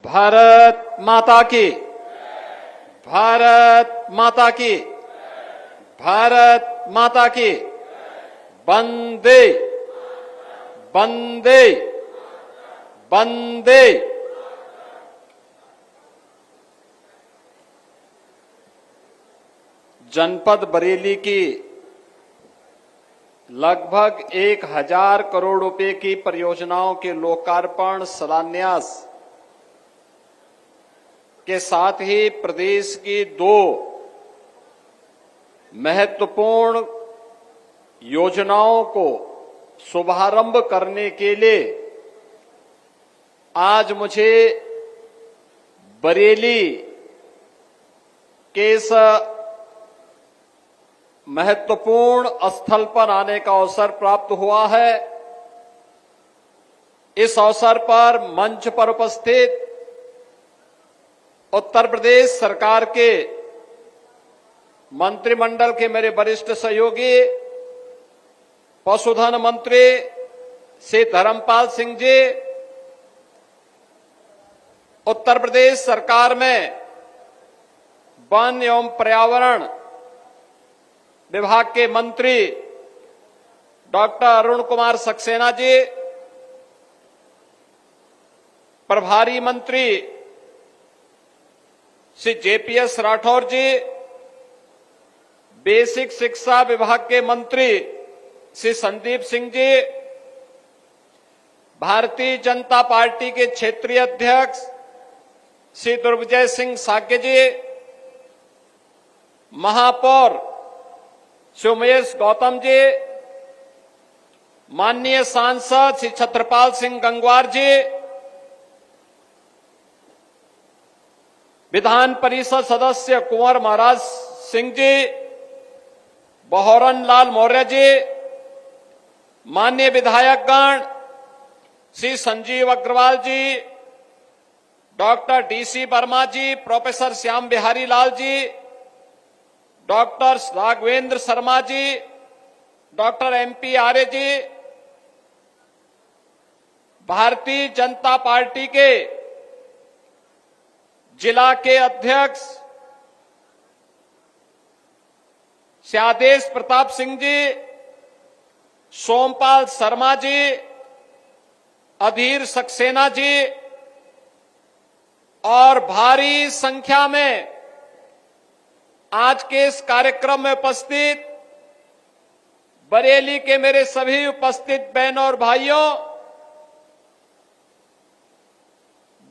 भारत माता की, भारत माता की, भारत माता की। वंदे वंदे वंदे। जनपद बरेली की लगभग 1000 करोड़ रुपए की परियोजनाओं के लोकार्पण शिलान्यास के साथ ही प्रदेश की 2 महत्वपूर्ण योजनाओं को शुभारंभ करने के लिए आज मुझे बरेली के इस महत्वपूर्ण स्थल पर आने का अवसर प्राप्त हुआ है। इस अवसर पर मंच पर उपस्थित उत्तर प्रदेश सरकार के मंत्रिमंडल के मेरे वरिष्ठ सहयोगी पशुधन मंत्री श्री धर्मपाल सिंह जी, उत्तर प्रदेश सरकार में वन एवं पर्यावरण विभाग के मंत्री डॉक्टर अरुण कुमार सक्सेना जी, प्रभारी मंत्री श्री जेपीएस राठौर जी, बेसिक शिक्षा विभाग के मंत्री श्री संदीप सिंह जी, भारतीय जनता पार्टी के क्षेत्रीय अध्यक्ष श्री दुर्विजय सिंह साक्य जी, महापौर श्री उमेश गौतम जी, माननीय सांसद श्री छत्रपाल सिंह गंगवार जी, विधान परिषद सदस्य कुंवर महाराज सिंह जी, बहोरन लाल मौर्य जी, माननीय विधायकगण श्री संजीव अग्रवाल जी, डॉक्टर डीसी वर्मा जी, professor Shyam Bihari Lal ji, doctor Raghavendra Sharma ji, doctor MP आर्य जी, भारतीय जनता पार्टी के जिला के अध्यक्ष श्री आदेश प्रताप सिंह जी, सोमपाल शर्मा जी, अधीर सक्सेना जी और भारी संख्या में आज के इस कार्यक्रम में उपस्थित बरेली के मेरे सभी उपस्थित बहनों और भाइयों,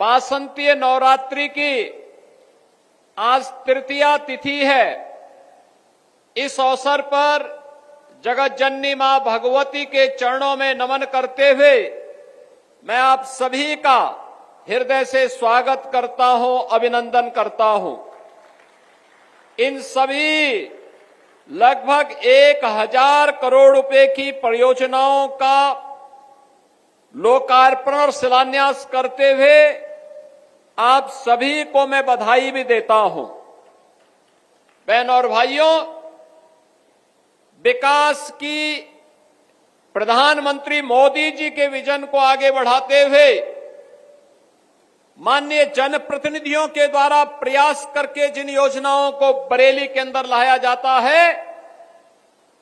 वासंतीय नवरात्रि की आज तृतीया तिथि है। इस अवसर पर जगत जननी मां भगवती के चरणों में नमन करते हुए मैं आप सभी का हृदय से स्वागत करता हूं, अभिनंदन करता हूं। इन सभी लगभग 1000 करोड़ रुपए की परियोजनाओं का लोकार्पण और शिलान्यास करते हुए आप सभी को मैं बधाई भी देता हूं। बहनों और भाइयों, विकास की प्रधानमंत्री मोदी जी के विजन को आगे बढ़ाते हुए माननीय जनप्रतिनिधियों के द्वारा प्रयास करके जिन योजनाओं को बरेली के अंदर लाया जाता है,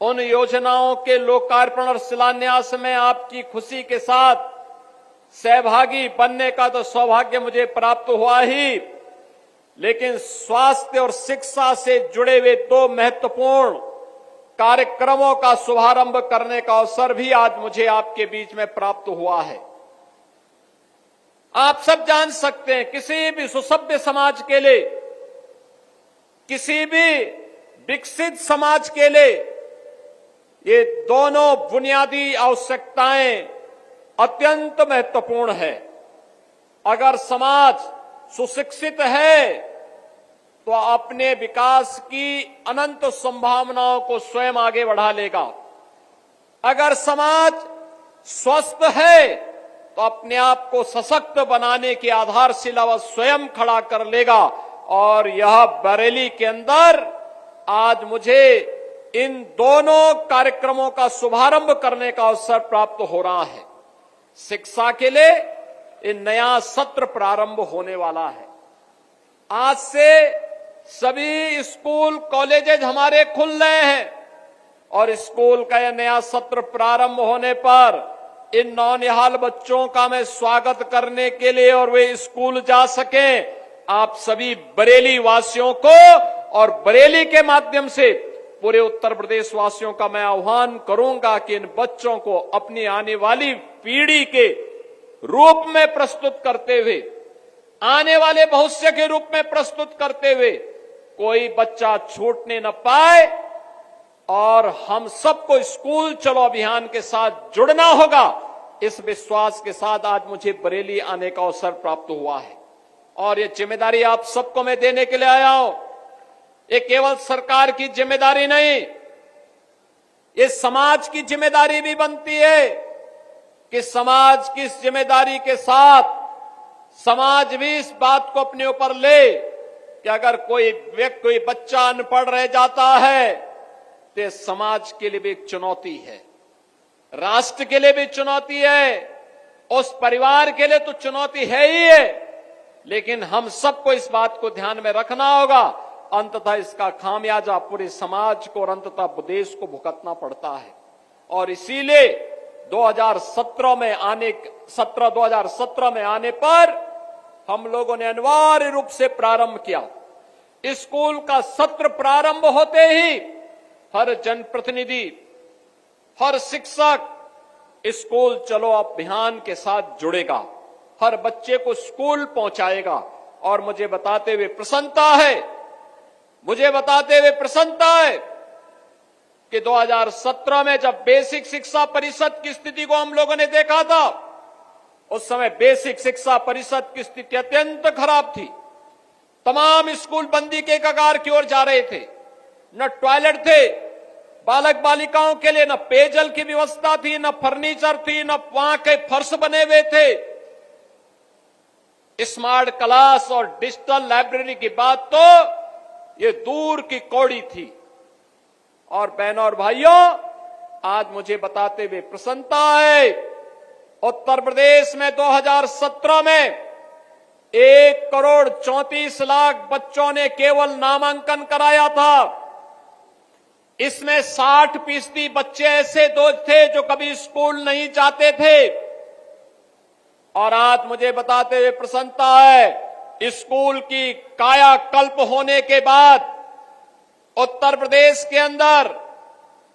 उन योजनाओं के लोकार्पण और शिलान्यास में आपकी खुशी के साथ सहभागी बनने का तो सौभाग्य मुझे प्राप्त हुआ ही, लेकिन स्वास्थ्य और शिक्षा से जुड़े हुए 2 महत्वपूर्ण कार्यक्रमों का शुभारंभ करने का अवसर भी आज मुझे आपके बीच में प्राप्त हुआ है। आप सब जान सकते हैं, किसी भी सुसभ्य समाज के लिए, किसी भी विकसित समाज के लिए ये दोनों बुनियादी आवश्यकताएं अत्यंत महत्वपूर्ण है। अगर समाज सुशिक्षित है तो अपने विकास की अनंत संभावनाओं को स्वयं आगे बढ़ा लेगा। अगर समाज स्वस्थ है तो अपने आप को सशक्त बनाने की आधारशिला वह स्वयं खड़ा कर लेगा। और यह बरेली के अंदर आज मुझे इन दोनों कार्यक्रमों का शुभारंभ करने का अवसर प्राप्त हो रहा है। शिक्षा के लिए एक नया सत्र प्रारंभ होने वाला है। आज से सभी स्कूल कॉलेजेज हमारे खुल रहे हैं और स्कूल का यह नया सत्र प्रारंभ होने पर इन नौनिहाल बच्चों का मैं स्वागत करने के लिए और वे स्कूल जा सकें, आप सभी बरेली वासियों को और बरेली के माध्यम से पूरे उत्तर प्रदेश वासियों का मैं आह्वान करूंगा कि इन बच्चों को अपनी आने वाली पीढ़ी के रूप में प्रस्तुत करते हुए, आने वाले भविष्य के रूप में प्रस्तुत करते हुए कोई बच्चा छूटने न पाए और हम सबको स्कूल चलो अभियान के साथ जुड़ना होगा। इस विश्वास के साथ आज मुझे बरेली आने का अवसर प्राप्त हुआ है और ये जिम्मेदारी आप सबको मैं देने के लिए आया हूं। ये केवल सरकार की जिम्मेदारी नहीं, ये समाज की जिम्मेदारी भी बनती है कि समाज की इस जिम्मेदारी के साथ समाज भी इस बात को अपने ऊपर ले कि अगर कोई व्यक्ति, कोई बच्चा अनपढ़ रह जाता है तो समाज के लिए भी एक चुनौती है, राष्ट्र के लिए भी चुनौती है, उस परिवार के लिए तो चुनौती है ही है, लेकिन हम सबको इस बात को ध्यान में रखना होगा। अंततः इसका खामियाजा पूरे समाज को और अंततः देश को भुगतना पड़ता है और इसीलिए 2017 में आने पर हम लोगों ने अनिवार्य रूप से प्रारंभ किया। स्कूल का सत्र प्रारंभ होते ही हर जनप्रतिनिधि, हर शिक्षक स्कूल चलो अभियान के साथ जुड़ेगा, हर बच्चे को स्कूल पहुंचाएगा और मुझे बताते हुए प्रसन्नता है कि 2017 में जब बेसिक शिक्षा परिषद की स्थिति को हम लोगों ने देखा था, उस समय बेसिक शिक्षा परिषद की स्थिति अत्यंत खराब थी। तमाम स्कूल बंदी के कगार की ओर जा रहे थे, न टॉयलेट थे बालक बालिकाओं के लिए, न पेयजल की व्यवस्था थी, न फर्नीचर थी, न वहां के फर्श बने हुए थे। स्मार्ट क्लास और डिजिटल लाइब्रेरी की बात तो ये दूर की कौड़ी थी। और बहनों और भाइयों, आज मुझे बताते हुए प्रसन्नता है, उत्तर प्रदेश में 2017 में 1,34,00,000 बच्चों ने केवल नामांकन कराया था। इसमें 60% बच्चे ऐसे थे जो कभी स्कूल नहीं जाते थे। और आज मुझे बताते हुए प्रसन्नता है, स्कूल की कायाकल्प होने के बाद उत्तर प्रदेश के अंदर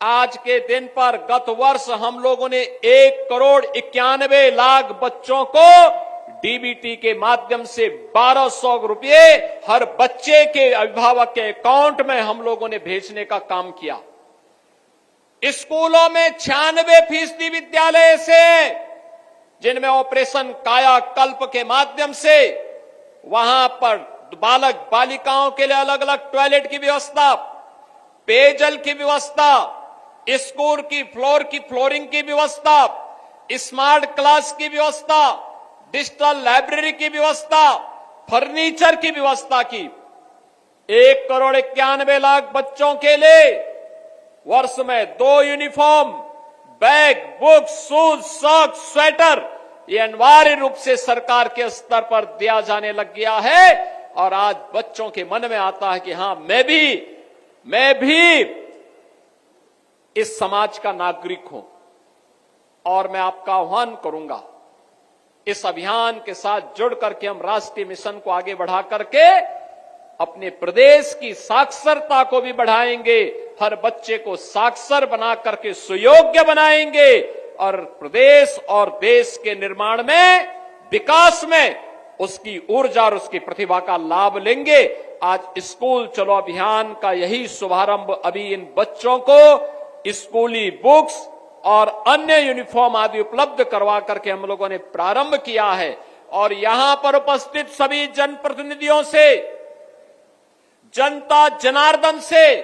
आज के दिन पर गत वर्ष हम लोगों ने 1,91,00,000 बच्चों को डीबीटी के माध्यम से 1,200 रुपये हर बच्चे के अभिभावक के अकाउंट में हम लोगों ने भेजने का काम किया। स्कूलों में 96% विद्यालय ऐसे हैं जिनमें ऑपरेशन कायाकल्प के माध्यम से वहां पर बालक बालिकाओं के लिए अलग अलग टॉयलेट की व्यवस्था, पेयजल की व्यवस्था, स्कूल की फ्लोरिंग की व्यवस्था, स्मार्ट क्लास की व्यवस्था, डिजिटल लाइब्रेरी की व्यवस्था, फर्नीचर की व्यवस्था की। 1,91,00,000 बच्चों के लिए वर्ष में 2 uniform, bag, book, shoes, socks, sweater ये अनिवार्य रूप से सरकार के स्तर पर दिया जाने लग गया है। और आज बच्चों के मन में आता है कि हां, मैं भी इस समाज का नागरिक हूं। और मैं आपका आह्वान करूंगा, इस अभियान के साथ जुड़ करके हम राष्ट्रीय मिशन को आगे बढ़ा करके अपने प्रदेश की साक्षरता को भी बढ़ाएंगे, हर बच्चे को साक्षर बना करके सुयोग्य बनाएंगे और प्रदेश और देश के निर्माण में, विकास में उसकी ऊर्जा और उसकी प्रतिभा का लाभ लेंगे। आज स्कूल चलो अभियान का यही शुभारंभ अभी इन बच्चों को स्कूली बुक्स और अन्य यूनिफॉर्म आदि उपलब्ध करवा करके हम लोगों ने प्रारंभ किया है। और यहां पर उपस्थित सभी जनप्रतिनिधियों से, जनता जनार्दन से,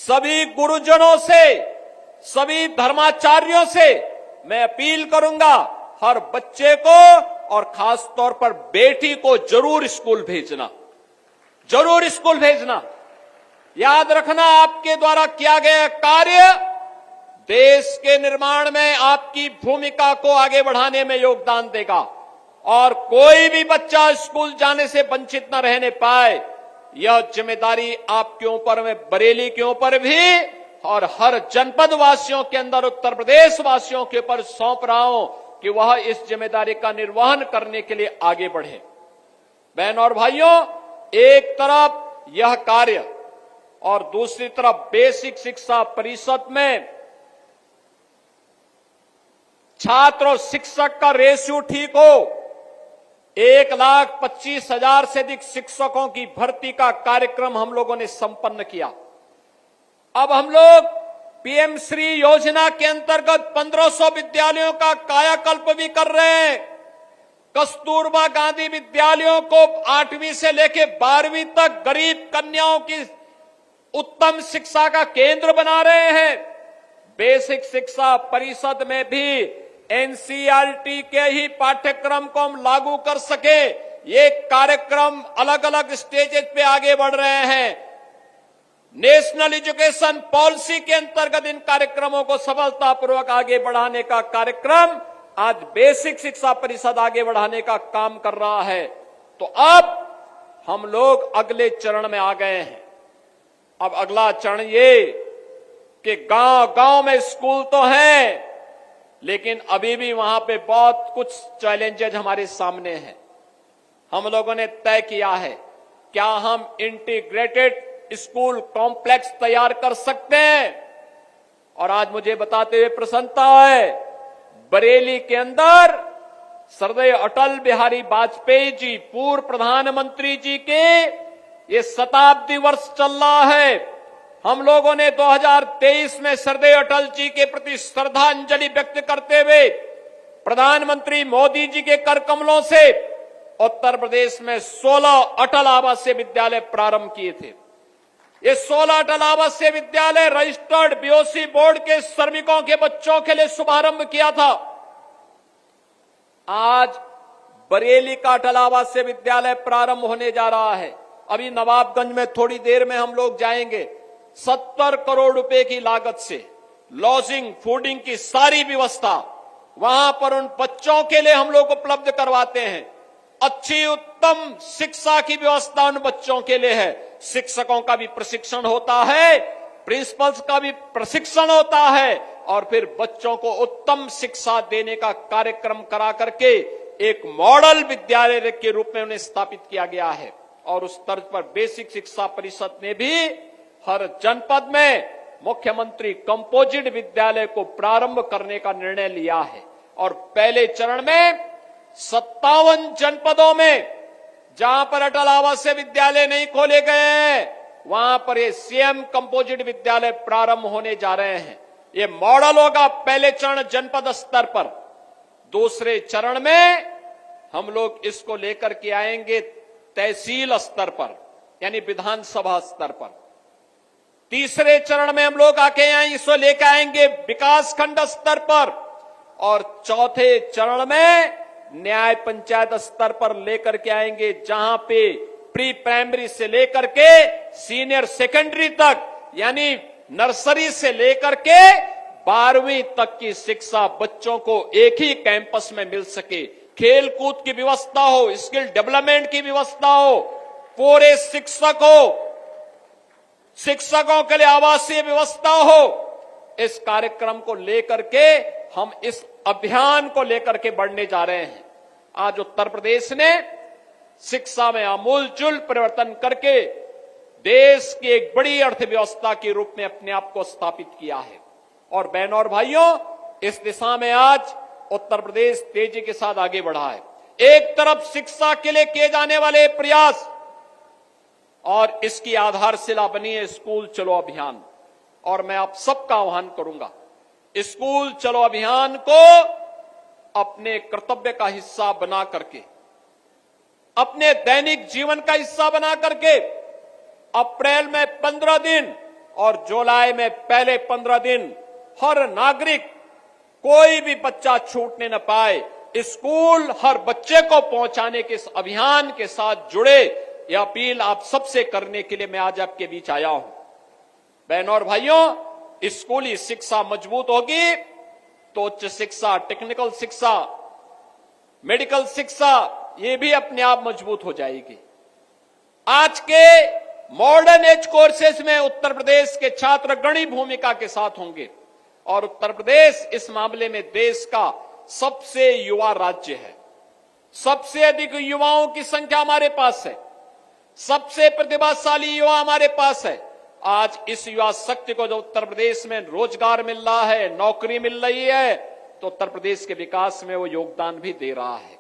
सभी गुरुजनों से, सभी धर्माचार्यों से मैं अपील करूंगा, हर बच्चे को और खास तौर पर बेटी को जरूर स्कूल भेजना, जरूर स्कूल भेजना। याद रखना, आपके द्वारा किया गया कार्य देश के निर्माण में आपकी भूमिका को आगे बढ़ाने में योगदान देगा। और कोई भी बच्चा स्कूल जाने से वंचित न रहने पाए, यह जिम्मेदारी आपके ऊपर, में बरेली के ऊपर भी और हर जनपद वासियों के अंदर, उत्तर प्रदेश वासियों के ऊपर सौंप रहा हूं कि वह इस जिम्मेदारी का निर्वहन करने के लिए आगे बढ़े। बहन और भाइयों, एक तरफ यह कार्य और दूसरी तरफ बेसिक शिक्षा परिषद में छात्र और शिक्षक का रेशियो ठीक हो। 1,25,000 से अधिक शिक्षकों की भर्ती का कार्यक्रम हम लोगों ने संपन्न किया। अब हम लोग पीएम श्री योजना के अंतर्गत 1500 विद्यालयों का कायाकल्प भी कर रहे हैं। कस्तूरबा गांधी विद्यालयों को 8वीं से लेकर 12वीं तक गरीब कन्याओं की उत्तम शिक्षा का केंद्र बना रहे हैं। बेसिक शिक्षा परिषद में भी एनसीईआरटी के ही पाठ्यक्रम को हम लागू कर सके, ये कार्यक्रम अलग अलग स्टेजेस पे आगे बढ़ रहे हैं। नेशनल एजुकेशन पॉलिसी के अंतर्गत इन कार्यक्रमों को सफलतापूर्वक आगे बढ़ाने का कार्यक्रम आज बेसिक शिक्षा परिषद आगे बढ़ाने का काम कर रहा है। तो अब हम लोग अगले चरण में आ गए हैं। अब अगला चरण ये कि गांव-गांव में स्कूल तो हैं, लेकिन अभी भी वहां पे बहुत कुछ चैलेंजेज हमारे सामने हैं। हम लोगों ने तय किया है, क्या हम इंटीग्रेटेड स्कूल कॉम्प्लेक्स तैयार कर सकते हैं? और आज मुझे बताते हुए प्रसन्नता है, बरेली के अंदर सरदार अटल बिहारी वाजपेयी जी, पूर्व प्रधानमंत्री जी के ये शताब्दी वर्ष चल रहा है। हम लोगों ने 2023 में सरदार अटल जी के प्रति श्रद्धांजलि व्यक्त करते हुए प्रधानमंत्री मोदी जी के कर कमलों से उत्तर प्रदेश में 16 अटल आवासीय विद्यालय प्रारंभ किए थे। ये 16 अटल आवासीय विद्यालय रजिस्टर्ड बीओसी बोर्ड के श्रमिकों के बच्चों के लिए शुभारंभ किया था। आज बरेली का अटल आवासीय विद्यालय प्रारंभ होने जा रहा है। अभी नवाबगंज में थोड़ी देर में हम लोग जाएंगे। 70 करोड़ रुपए की लागत से लॉजिंग फूडिंग की सारी व्यवस्था वहां पर उन बच्चों के लिए हम लोग उपलब्ध करवाते हैं। अच्छी उत्तम शिक्षा की व्यवस्था उन बच्चों के लिए है। शिक्षकों का भी प्रशिक्षण होता है, प्रिंसिपल्स का भी प्रशिक्षण होता है, और फिर बच्चों को उत्तम शिक्षा देने का कार्यक्रम करा करके एक मॉडल विद्यालय के रूप में उन्हें स्थापित किया गया है। और उस तर्ज पर बेसिक शिक्षा परिषद ने भी हर जनपद में मुख्यमंत्री कंपोजिट विद्यालय को प्रारंभ करने का निर्णय लिया है। और पहले चरण में 57 जनपदों में जहां पर अटल आवासीय विद्यालय नहीं खोले गए हैं, वहां पर ये सीएम कंपोजिट विद्यालय प्रारंभ होने जा रहे हैं। ये मॉडल होगा पहले चरण जनपद स्तर पर। दूसरे चरण में हम लोग इसको लेकर के आएंगे तहसील स्तर पर, यानी विधानसभा स्तर पर। तीसरे चरण में हम लोग आके इसको लेकर आएंगे विकास खंड स्तर पर, और चौथे चरण में न्याय पंचायत स्तर पर लेकर के आएंगे, जहां पे प्री प्राइमरी से लेकर के सीनियर सेकेंडरी तक, यानी नर्सरी से लेकर के 12वीं तक की शिक्षा बच्चों को एक ही कैंपस में मिल सके। खेल कूद की व्यवस्था हो, स्किल डेवलपमेंट की व्यवस्था हो, पूरे शिक्षकों के लिए आवासीय व्यवस्था हो। इस कार्यक्रम को लेकर के हम इस अभियान को लेकर के बढ़ने जा रहे हैं। आज उत्तर प्रदेश ने शिक्षा में आमूलचूल परिवर्तन करके देश की एक बड़ी अर्थव्यवस्था के रूप में अपने आप को स्थापित किया है। और बहनों और भाइयों, इस दिशा में आज उत्तर प्रदेश तेजी के साथ आगे बढ़ा है। एक तरफ शिक्षा के लिए किए जाने वाले प्रयास, और इसकी आधारशिला बनी है स्कूल चलो अभियान। और मैं आप सबका आह्वान करूंगा, स्कूल चलो अभियान को अपने कर्तव्य का हिस्सा बना करके, अपने दैनिक जीवन का हिस्सा बना करके अप्रैल में 15 दिन और जुलाई में पहले 15 दिन हर नागरिक, कोई भी बच्चा छूटने न पाए, स्कूल हर बच्चे को पहुंचाने के इस अभियान के साथ जुड़े, यह अपील आप सबसे करने के लिए मैं आज आपके बीच आया हूं। बहनों और भाइयों, स्कूली शिक्षा मजबूत होगी तो उच्च शिक्षा, टेक्निकल शिक्षा मेडिकल शिक्षा, ये भी अपने आप मजबूत हो जाएगी। आज के मॉडर्न एज कोर्सेज में उत्तर प्रदेश के छात्र गणी भूमिका के साथ होंगे और उत्तर प्रदेश इस मामले में देश का सबसे युवा राज्य है। सबसे अधिक युवाओं की संख्या हमारे पास है, सबसे प्रतिभाशाली युवा हमारे पास है। आज इस युवा शक्ति को जो उत्तर प्रदेश में रोजगार मिल रहा है, नौकरी मिल रही है, तो उत्तर प्रदेश के विकास में वो योगदान भी दे रहा है।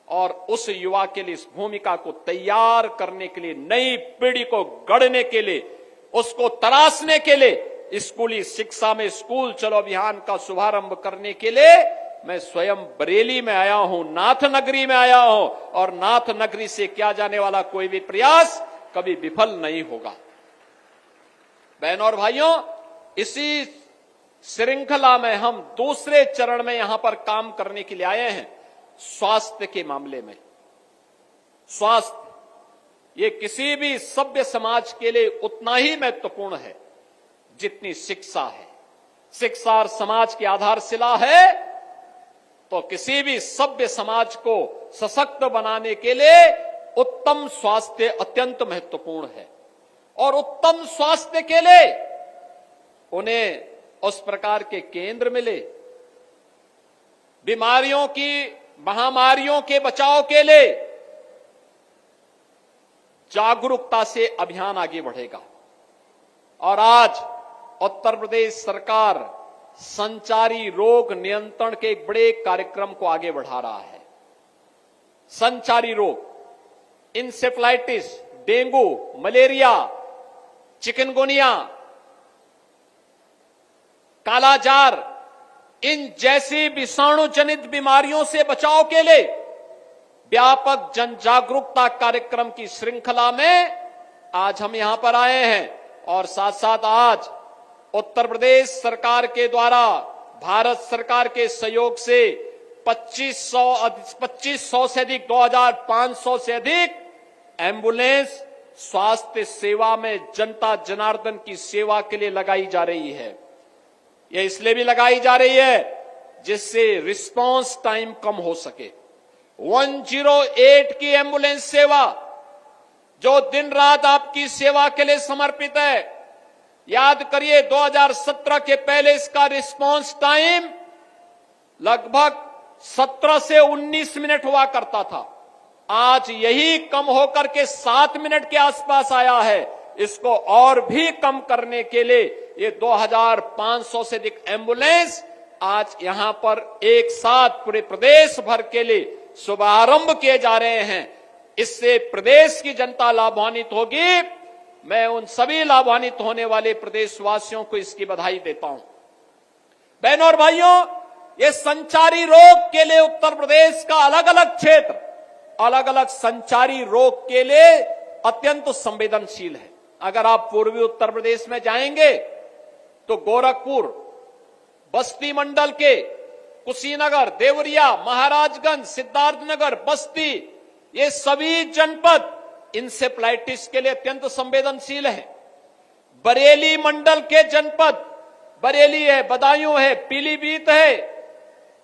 और उस युवा के लिए, इस भूमिका को तैयार करने के लिए, नई पीढ़ी को गढ़ने के लिए, उसको तराशने के लिए स्कूली शिक्षा में स्कूल चलो अभियान का शुभारंभ करने के लिए मैं स्वयं बरेली में आया हूं, नाथनगरी में आया हूं, और नाथनगरी से किया जाने वाला कोई भी प्रयास कभी विफल नहीं होगा। बहनों और भाइयों, इसी श्रृंखला में हम दूसरे चरण में यहां पर काम करने के लिए आए हैं। स्वास्थ्य के मामले में, स्वास्थ्य ये किसी भी सभ्य समाज के लिए उतना ही महत्वपूर्ण है जितनी शिक्षा है। शिक्षा और समाज की आधारशिला है, तो किसी भी सभ्य समाज को सशक्त बनाने के लिए उत्तम स्वास्थ्य अत्यंत महत्वपूर्ण है। और उत्तम स्वास्थ्य के लिए उन्हें उस प्रकार के केंद्र मिले, बीमारियों की, महामारियों के बचाव के लिए जागरूकता से अभियान आगे बढ़ेगा। और आज उत्तर प्रदेश सरकार संचारी रोग नियंत्रण के एक बड़े कार्यक्रम को आगे बढ़ा रहा है। संचारी रोग, इंसेफ्लाइटिस, डेंगू, मलेरिया, चिकनगुनिया, कालाजार, इन जैसी विषाणु जनित बीमारियों से बचाव के लिए व्यापक जन जागरूकता कार्यक्रम की श्रृंखला में आज हम यहां पर आए हैं। और साथ साथ आज उत्तर प्रदेश सरकार के द्वारा भारत सरकार के सहयोग से 2500 से अधिक, 2500 से अधिक एम्बुलेंस स्वास्थ्य सेवा में जनता जनार्दन की सेवा के लिए लगाई जा रही है। यह इसलिए भी लगाई जा रही है जिससे रिस्पांस टाइम कम हो सके। 108 की एम्बुलेंस सेवा जो दिन रात आपकी सेवा के लिए समर्पित है। याद करिए 2017 के पहले इसका रिस्पांस टाइम लगभग 17 से 19 मिनट हुआ करता था। आज यही कम होकर के 7 मिनट के आसपास आया है। इसको और भी कम करने के लिए ये 2500 से अधिक एम्बुलेंस आज यहां पर एक साथ पूरे प्रदेश भर के लिए शुभारंभ किए जा रहे हैं। इससे प्रदेश की जनता लाभान्वित होगी। मैं उन सभी लाभान्वित होने वाले प्रदेशवासियों को इसकी बधाई देता हूं। बहनों और भाइयों, ये संचारी रोग के लिए उत्तर प्रदेश का अलग अलग क्षेत्र अलग अलग संचारी रोग के लिए अत्यंत संवेदनशील है। अगर आप पूर्वी उत्तर प्रदेश में जाएंगे तो गोरखपुर, बस्ती मंडल के कुशीनगर, देवरिया, महाराजगंज, सिद्धार्थनगर, बस्ती, ये सभी जनपद इंसेफ्लाइटिस के लिए अत्यंत संवेदनशील है। बरेली मंडल के जनपद, बरेली है, बदायूं है, पीलीभीत है,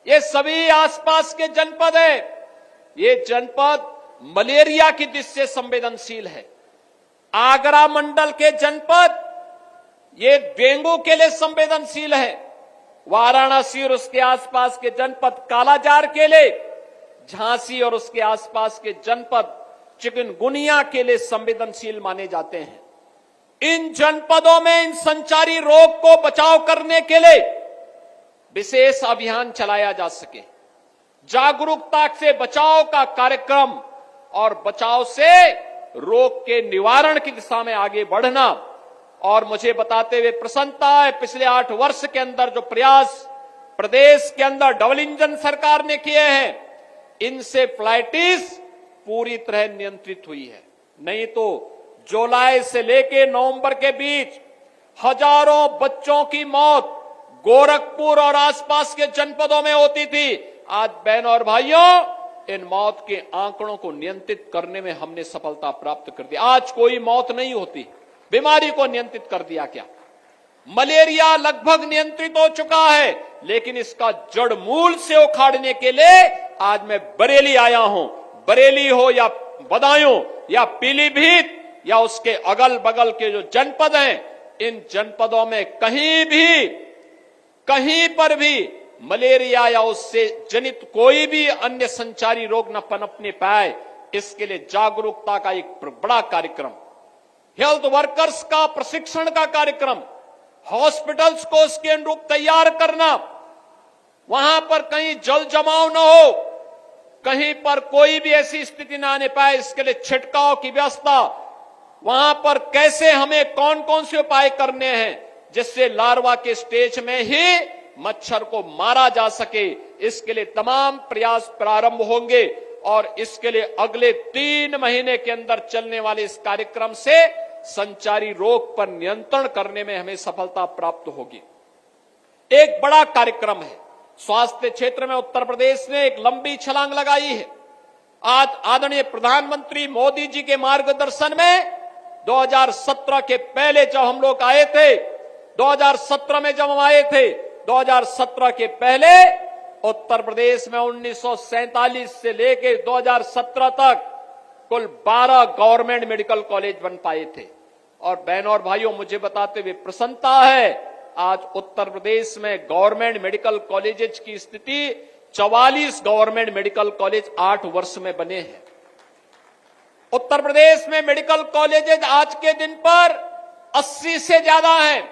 ये सभी आसपास के जनपद है। ये जनपद मलेरिया की दृष्टि से संवेदनशील है। आगरा मंडल के जनपद ये डेंगू के लिए संवेदनशील है। वाराणसी और उसके आसपास के जनपद कालाजार के लिए, झांसी और उसके आसपास के जनपद चिकनगुनिया के लिए संवेदनशील माने जाते हैं। इन जनपदों में इन संचारी रोग को बचाव करने के लिए विशेष अभियान चलाया जा सके। जागरूकता से बचाव का कार्यक्रम और बचाव से रोग के निवारण की दिशा में आगे बढ़ना। और मुझे बताते हुए प्रसन्नता है, पिछले 8 वर्ष के अंदर जो प्रयास प्रदेश के अंदर डबल इंजन सरकार ने किए हैं, इंसेफ्लाइटिस पूरी तरह नियंत्रित हुई है। नहीं तो जुलाई से लेकर नवंबर के बीच हजारों बच्चों की मौत गोरखपुर और आसपास के जनपदों में होती थी। आज बहनों और भाइयों, इन मौत के आंकड़ों को नियंत्रित करने में हमने सफलता प्राप्त कर दी। आज कोई मौत नहीं होती। बीमारी को नियंत्रित कर दिया क्या? मलेरिया लगभग नियंत्रित हो चुका है, लेकिन इसका जड़ मूल से उखाड़ने के लिए आज मैं बरेली आया हूं। बरेली हो या बदायूं या पीलीभीत या उसके अगल बगल के जो जनपद हैं, इन जनपदों में कहीं पर भी मलेरिया या उससे जनित कोई भी अन्य संचारी रोग न पनपने पाए, इसके लिए जागरूकता का एक बड़ा कार्यक्रम, हेल्थ वर्कर्स का प्रशिक्षण का कार्यक्रम, हॉस्पिटल्स को उसके अनुरूप तैयार करना, वहां पर कहीं जल जमाव न हो, कहीं पर कोई भी ऐसी स्थिति न आने पाए, इसके लिए छिड़काव की व्यवस्था, वहां पर कैसे हमें कौन कौन से उपाय करने हैं जिससे लार्वा के स्टेज में ही मच्छर को मारा जा सके, इसके लिए तमाम प्रयास प्रारंभ होंगे। और इसके लिए अगले 3 महीने के अंदर चलने वाले इस कार्यक्रम से संचारी रोग पर नियंत्रण करने में हमें सफलता प्राप्त होगी। एक बड़ा कार्यक्रम है स्वास्थ्य क्षेत्र में। उत्तर प्रदेश ने एक लंबी छलांग लगाई है। आज आदरणीय प्रधानमंत्री मोदी जी के मार्गदर्शन में 2017 के पहले जब हम लोग आए थे, 2017 में जब हम आए थे, 2017 के पहले उत्तर प्रदेश में 1947 से लेकर 2017 तक कुल 12 गवर्नमेंट मेडिकल कॉलेज बन पाए थे। और बहनों और भाइयों, मुझे बताते हुए प्रसन्नता है, आज उत्तर प्रदेश में गवर्नमेंट मेडिकल कॉलेजेस की स्थिति 44 गवर्नमेंट मेडिकल कॉलेज 8 वर्ष में बने हैं। उत्तर प्रदेश में मेडिकल कॉलेजेस आज के दिन पर 80 से ज्यादा हैं,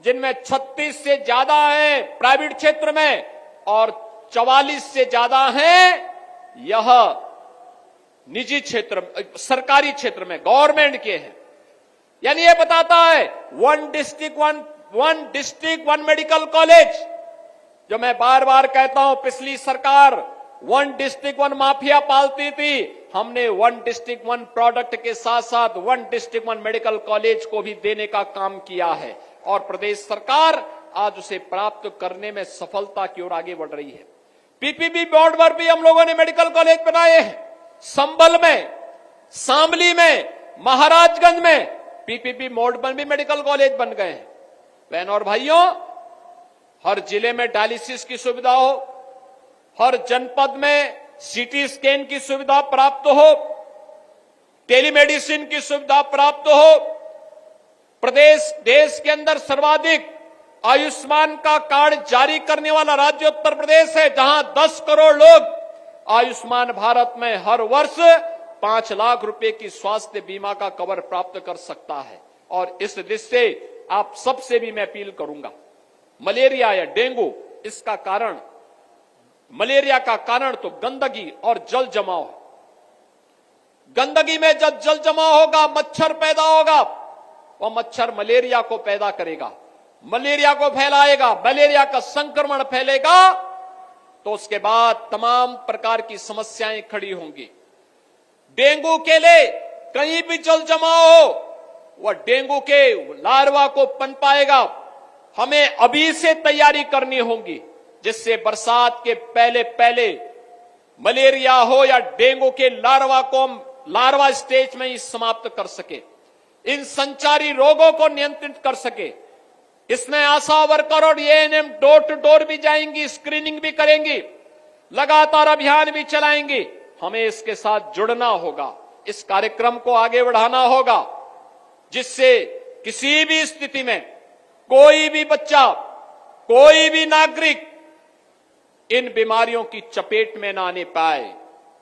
जिनमें 36 से ज्यादा हैं प्राइवेट क्षेत्र में और 44 से ज्यादा हैं यह निजी क्षेत्र, सरकारी क्षेत्र में, गवर्नमेंट के हैं। यानी यह बताता है one district one medical college, जो मैं बार बार कहता हूं, पिछली सरकार वन डिस्ट्रिक्ट वन माफिया पालती थी, हमने वन डिस्ट्रिक्ट वन प्रोडक्ट के साथ साथ one district one medical college को भी देने का काम किया है और प्रदेश सरकार आज उसे प्राप्त करने में सफलता की ओर आगे बढ़ रही है। पीपीपी बोर्ड पर भी हम लोगों ने मेडिकल कॉलेज बनाए हैं। संभल में, शामली में, महाराजगंज में पीपीपी बोर्ड पर भी मेडिकल कॉलेज बन गए हैं। बहनों और भाइयों, हर जिले में डायलिसिस की सुविधा हो, हर जनपद में सीटी स्कैन की सुविधा प्राप्त हो, टेलीमेडिसिन की सुविधा प्राप्त हो। प्रदेश देश के अंदर सर्वाधिक आयुष्मान का कार्ड जारी करने वाला राज्य उत्तर प्रदेश है, जहां 10 करोड़ लोग आयुष्मान भारत में हर वर्ष 5 लाख रुपए की स्वास्थ्य बीमा का कवर प्राप्त कर सकता है। और इस दृष्टि से आप सबसे भी मैं अपील करूंगा, मलेरिया या डेंगू, इसका कारण, मलेरिया का कारण तो गंदगी और जल जमाव है। गंदगी में जब जल जमाव होगा, मच्छर पैदा होगा, वह मच्छर मलेरिया को पैदा करेगा, मलेरिया को फैलाएगा, मलेरिया का संक्रमण फैलेगा, तो उसके बाद तमाम प्रकार की समस्याएं खड़ी होंगी। डेंगू के लिए कहीं भी जल जमाव हो, वह डेंगू के लार्वा को पनपाएगा। हमें अभी से तैयारी करनी होगी, जिससे बरसात के पहले पहले मलेरिया हो या डेंगू के लार्वा को हम लार्वा स्टेज में ही समाप्त कर सके, इन संचारी रोगों को नियंत्रित कर सके। इसमें आशा वर्कर और एएनएम डोर टू डोर भी जाएंगी, स्क्रीनिंग भी करेंगी, लगातार अभियान भी चलाएंगी। हमें इसके साथ जुड़ना होगा, इस कार्यक्रम को आगे बढ़ाना होगा, जिससे किसी भी स्थिति में कोई भी बच्चा, कोई भी नागरिक इन बीमारियों की चपेट में ना आने पाए।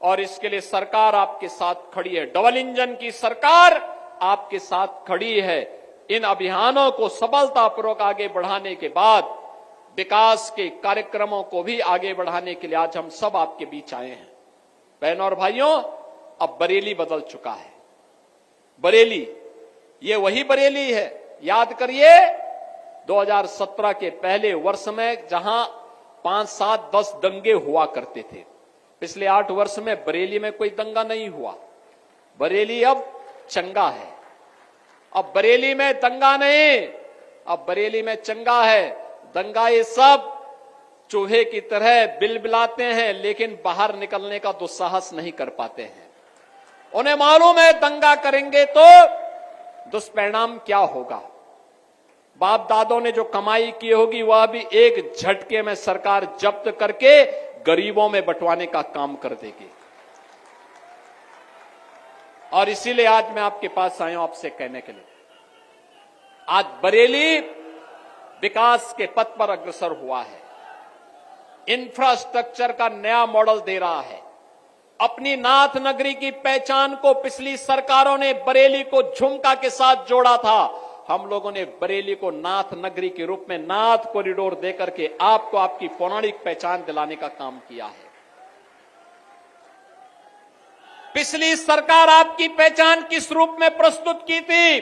और इसके लिए सरकार आपके साथ खड़ी है, डबल इंजन की सरकार आपके साथ खड़ी है। इन अभियानों को सफलतापूर्वक आगे बढ़ाने के बाद विकास के कार्यक्रमों को भी आगे बढ़ाने के लिए आज हम सब आपके बीच आए हैं। बहनों और भाइयों, अब बरेली बदल चुका है। बरेली, ये वही बरेली है, याद करिए 2017 के पहले वर्ष में जहां 5, 7, 10 दंगे हुआ करते थे, पिछले 8 वर्ष में बरेली में कोई दंगा नहीं हुआ। बरेली अब चंगा है, अब बरेली में दंगा नहीं, अब बरेली में चंगा है। दंगा ये सब चूहे की तरह बिलबिलाते हैं, लेकिन बाहर निकलने का दुस्साहस नहीं कर पाते हैं। उन्हें मालूम है दंगा करेंगे तो दुष्परिणाम क्या होगा। बाप दादों ने जो कमाई की होगी वह भी एक झटके में सरकार जब्त करके गरीबों में बंटवाने का काम कर देगी। और इसीलिए आज मैं आपके पास आया हूं आपसे कहने के लिए, आज बरेली विकास के पथ पर अग्रसर हुआ है, इंफ्रास्ट्रक्चर का नया मॉडल दे रहा है। अपनी नाथ नगरी की पहचान को पिछली सरकारों ने बरेली को झुमका के साथ जोड़ा था, हम लोगों ने बरेली को नाथ नगरी के रूप में नाथ कॉरिडोर देकर के आपको आपकी पौराणिक पहचान दिलाने का काम किया है। पिछली सरकार आपकी पहचान किस रूप में प्रस्तुत की थी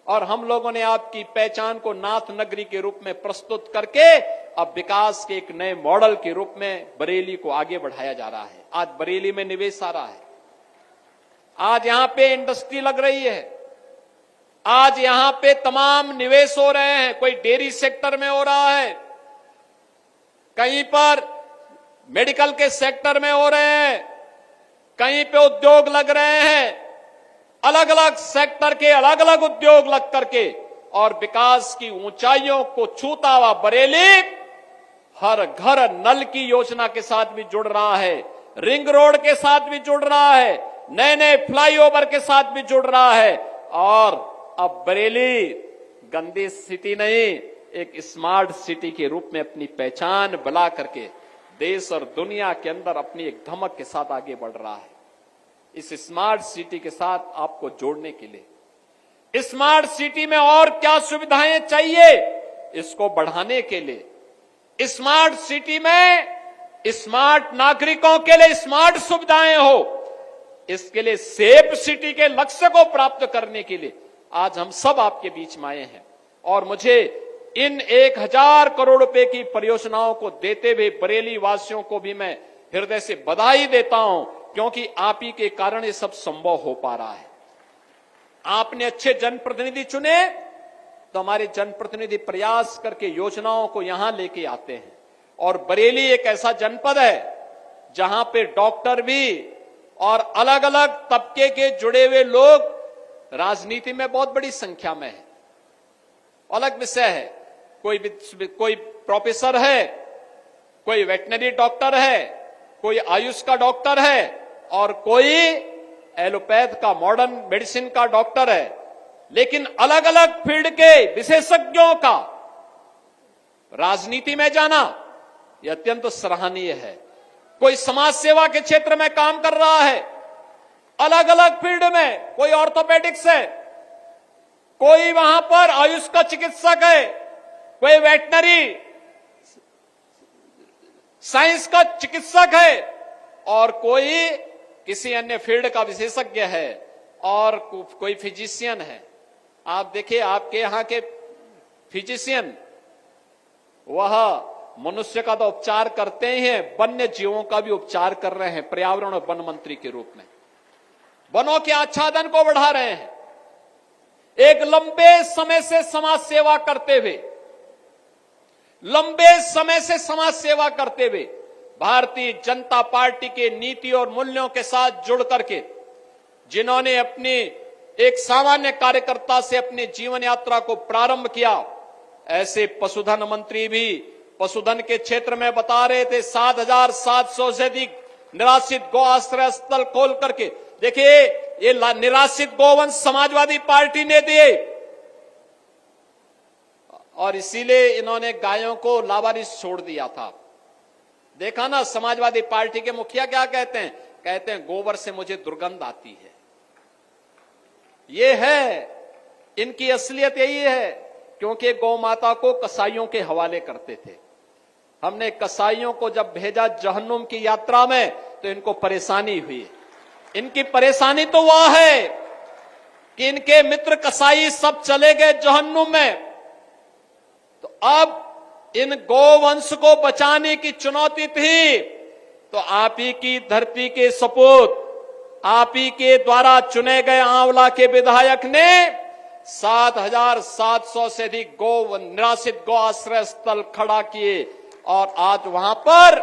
और हम लोगों ने आपकी पहचान को नाथ नगरी के रूप में प्रस्तुत करके अब विकास के एक नए मॉडल के रूप में बरेली को आगे बढ़ाया जा रहा है। आज बरेली में निवेश आ रहा है, आज यहां पे इंडस्ट्री लग रही है, आज यहां पे तमाम निवेश हो रहे हैं। कोई डेयरी सेक्टर में हो रहा है, कहीं पर मेडिकल के सेक्टर में हो रहे हैं, कहीं पे उद्योग लग रहे हैं, अलग अलग सेक्टर के अलग अलग उद्योग लग करके और विकास की ऊंचाइयों को छूता हुआ बरेली हर घर नल की योजना के साथ भी जुड़ रहा है, रिंग रोड के साथ भी जुड़ रहा है, नए नए फ्लाईओवर के साथ भी जुड़ रहा है। और अब बरेली गंदी सिटी नहीं, एक स्मार्ट सिटी के रूप में अपनी पहचान बना करके देश और दुनिया के अंदर अपनी एक धमक के साथ आगे बढ़ रहा है। इस स्मार्ट सिटी के साथ आपको जोड़ने के लिए, स्मार्ट सिटी में और क्या सुविधाएं चाहिए इसको बढ़ाने के लिए, स्मार्ट सिटी में स्मार्ट नागरिकों के लिए स्मार्ट सुविधाएं हो, इसके लिए सेफ सिटी के लक्ष्य को प्राप्त करने के लिए आज हम सब आपके बीच में आए हैं। और मुझे इन 1000 करोड़ रुपए की परियोजनाओं को देते हुए बरेली वासियों को भी मैं हृदय से बधाई देता हूं, क्योंकि आप ही के कारण ये सब संभव हो पा रहा है। आपने अच्छे जनप्रतिनिधि चुने तो हमारे जनप्रतिनिधि प्रयास करके योजनाओं को यहां लेके आते हैं। और बरेली एक ऐसा जनपद है जहां पे डॉक्टर भी और अलग अलग तबके के जुड़े हुए लोग राजनीति में बहुत बड़ी संख्या में है। अलग विषय है, कोई प्रोफेसर है, कोई वेटनरी डॉक्टर है, कोई आयुष का डॉक्टर है और कोई एलोपैथ का मॉडर्न मेडिसिन का डॉक्टर है, लेकिन अलग अलग फील्ड के विशेषज्ञों का राजनीति में जाना यह अत्यंत सराहनीय है। कोई समाज सेवा के क्षेत्र में काम कर रहा है, अलग अलग फील्ड में, कोई ऑर्थोपेडिक्स है, कोई वहां पर आयुष का चिकित्सक है, कोई वेटनरी साइंस का चिकित्सक है और कोई किसी अन्य फील्ड का विशेषज्ञ है और कोई फिजिशियन है। आप देखिए, आपके यहां के फिजिशियन वह मनुष्य का तो उपचार करते ही हैं, वन्य जीवों का भी उपचार कर रहे हैं पर्यावरण और वन मंत्री के रूप में, वनों के आच्छादन को बढ़ा रहे हैं। एक लंबे समय से समाज सेवा करते हुए, भारतीय जनता पार्टी के नीति और मूल्यों के साथ जुड़ करके जिन्होंने अपनी एक सामान्य कार्यकर्ता से अपनी जीवन यात्रा को प्रारंभ किया, ऐसे पशुधन मंत्री भी पशुधन के क्षेत्र में बता रहे थे 7,700 से अधिक निराश्रित गौ आश्रय स्थल खोल करके। देखिए, ये निराश्रित गोवंश समाजवादी पार्टी ने दिए और इसीलिए इन्होंने गायों को लावारिस छोड़ दिया था। देखा ना, समाजवादी पार्टी के मुखिया क्या कहते हैं? कहते हैं गोबर से मुझे दुर्गंध आती है। ये है इनकी असलियत, यही है, क्योंकि गौ माता को कसाईयों के हवाले करते थे। हमने कसाईयों को जब भेजा जहन्नुम की यात्रा में तो इनको परेशानी हुई। इनकी परेशानी तो वह है कि इनके मित्र कसाई सब चले गए जहन्नुम में, तो अब इन गोवंश को बचाने की चुनौती थी। तो आप ही की धरती के सपूत, आप ही के द्वारा चुने गए आंवला के विधायक ने 7,700 से अधिक निराश्रित गौ आश्रय स्थल खड़ा किए और आज वहां पर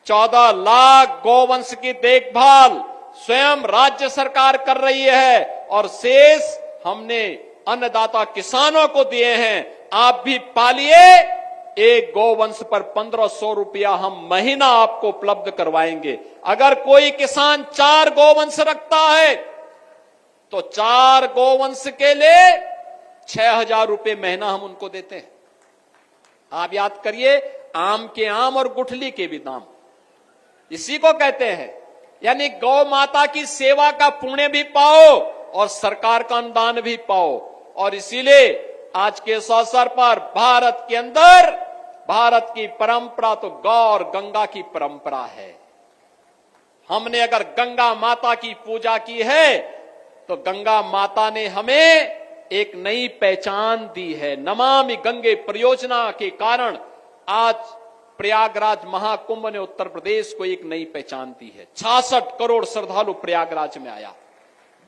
14 लाख गोवंश की देखभाल स्वयं राज्य सरकार कर रही है और शेष हमने अन्नदाता किसानों को दिए हैं। आप भी पालिए। एक गौवंश पर 1500 रुपया हम महीना आपको उपलब्ध करवाएंगे। अगर कोई किसान 4 गौवंश रखता है तो 4 गौवंश के लिए 6000 रुपये महीना हम उनको देते हैं। आप याद करिए, आम के आम और गुठली के भी दाम, इसी को कहते हैं। यानी गौ माता की सेवा का पुण्य भी पाओ और सरकार का अनुदान भी पाओ। और इसीलिए आज के इस अवसर पर भारत के अंदर, भारत की परंपरा तो गौ और गंगा की परंपरा है। हमने अगर गंगा माता की पूजा की है तो गंगा माता ने हमें एक नई पहचान दी है। नमामि गंगे परियोजना के कारण आज प्रयागराज महाकुंभ ने उत्तर प्रदेश को एक नई पहचान दी है। 66 करोड़ श्रद्धालु प्रयागराज में आया,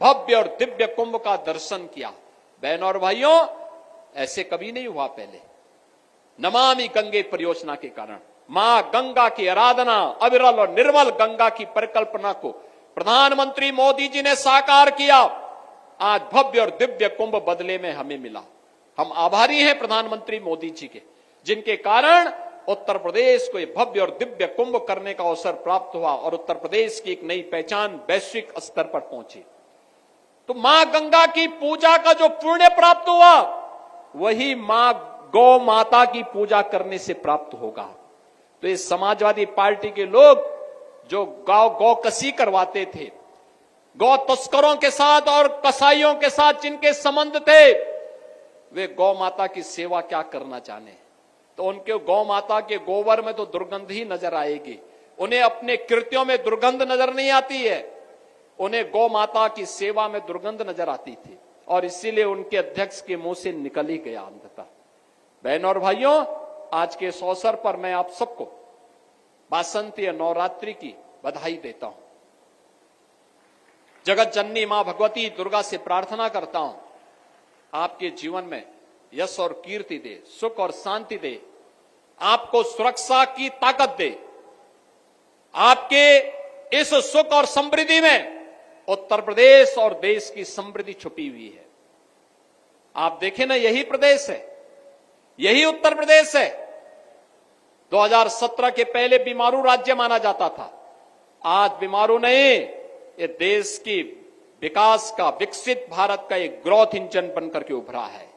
भव्य और दिव्य कुंभ का दर्शन किया। बहनों और भाइयों, ऐसे कभी नहीं हुआ पहले। नमामि गंगे परियोजना के कारण मां गंगा की आराधना, अविरल और निर्मल गंगा की परिकल्पना को प्रधानमंत्री मोदी जी ने साकार किया। आज भव्य और दिव्य कुंभ बदले में हमें मिला। हम आभारी हैं प्रधानमंत्री मोदी जी के, जिनके कारण उत्तर प्रदेश को यह भव्य और दिव्य कुंभ करने का अवसर प्राप्त हुआ और उत्तर प्रदेश की एक नई पहचान वैश्विक स्तर पर पहुंची। तो मां गंगा की पूजा का जो पुण्य प्राप्त हुआ, वही मां गौ माता की पूजा करने से प्राप्त होगा। तो इस समाजवादी पार्टी के लोग जो गौकसी करवाते थे, गौ तस्करों के साथ और कसाईयों के साथ जिनके संबंध थे, वे गौ माता की सेवा क्या करना जाने। तो उनके गौ माता के गोबर में तो दुर्गंध ही नजर आएगी। उन्हें अपने कृत्यों में दुर्गंध नजर नहीं आती है, उन्हें गौ माता की सेवा में दुर्गंध नजर आती थी और इसीलिए उनके अध्यक्ष के मुंह से निकल ही गया अंततः। बहनों और भाइयों, आज के इस अवसर पर मैं आप सबको वासंती नवरात्रि की बधाई देता हूं। जगत जननी मां भगवती दुर्गा से प्रार्थना करता हूं, आपके जीवन में यश और कीर्ति दे, सुख और शांति दे, आपको सुरक्षा की ताकत दे। आपके इस सुख और समृद्धि में उत्तर प्रदेश और देश की समृद्धि छुपी हुई है। आप देखें ना, यही प्रदेश है, यही उत्तर प्रदेश है। 2017 के पहले बीमारू राज्य माना जाता था। आज बीमारू नहीं, ये देश की विकास का, विकसित भारत का एक ग्रोथ इंजन बनकर के उभरा है।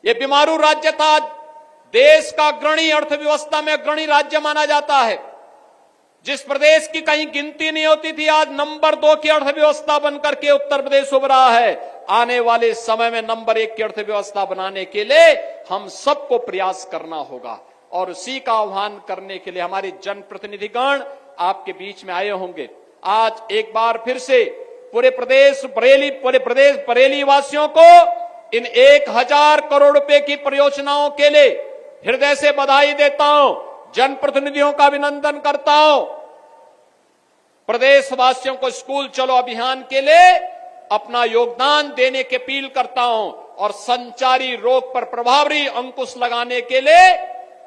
ये बीमारू राज्य था, देश का अग्रणी, अर्थव्यवस्था में अग्रणी राज्य माना जाता है। जिस प्रदेश की कहीं गिनती नहीं होती थी, आज नंबर 2 की अर्थव्यवस्था बनकर के उत्तर प्रदेश उभरा है। आने वाले समय में नंबर 1 की अर्थव्यवस्था बनाने के लिए हम सबको प्रयास करना होगा और उसी का आह्वान करने के लिए हमारे जनप्रतिनिधिगण आपके बीच में आए होंगे। आज एक बार फिर से पूरे प्रदेश बरेली वासियों को इन 1000 करोड़ रुपए की परियोजनाओं के लिए हृदय से बधाई देता हूं, जनप्रतिनिधियों का अभिनंदन करता हूं। प्रदेशवासियों को स्कूल चलो अभियान के लिए अपना योगदान देने की अपील करता हूं और संचारी रोग पर प्रभावी अंकुश लगाने के लिए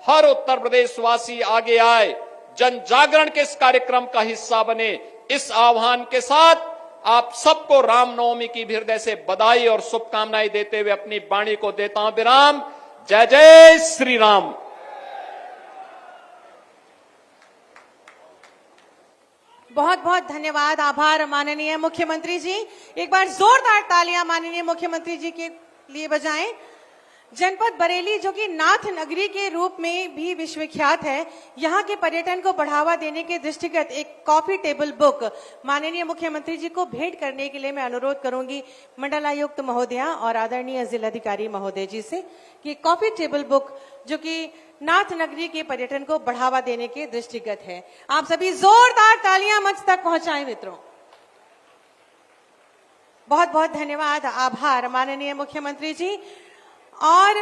हर उत्तर प्रदेशवासी आगे आए, जन जागरण के इस कार्यक्रम का हिस्सा बने। इस आह्वान के साथ आप सबको रामनवमी की भी हृदय से बधाई और शुभकामनाएं देते हुए अपनी वाणी को देता हूं विराम। जय जय श्री राम। बहुत बहुत धन्यवाद, आभार माननीय मुख्यमंत्री जी। एक बार जोरदार तालियां माननीय मुख्यमंत्री जी के लिए बजाएं। जनपद बरेली, जो कि नाथ नगरी के रूप में भी विश्वविख्यात है, यहाँ के पर्यटन को बढ़ावा देने के दृष्टिगत एक कॉफी टेबल बुक माननीय मुख्यमंत्री जी को भेंट करने के लिए मैं अनुरोध करूंगी मंडलायुक्त महोदया और आदरणीय जिलाधिकारी महोदय जी से कि कॉफी टेबल बुक जो कि नाथ नगरी के पर्यटन को बढ़ावा देने के दृष्टिगत है। आप सभी जोरदार तालियां मंच तक पहुंचाएं मित्रों। बहुत बहुत धन्यवाद, आभार माननीय मुख्यमंत्री जी। और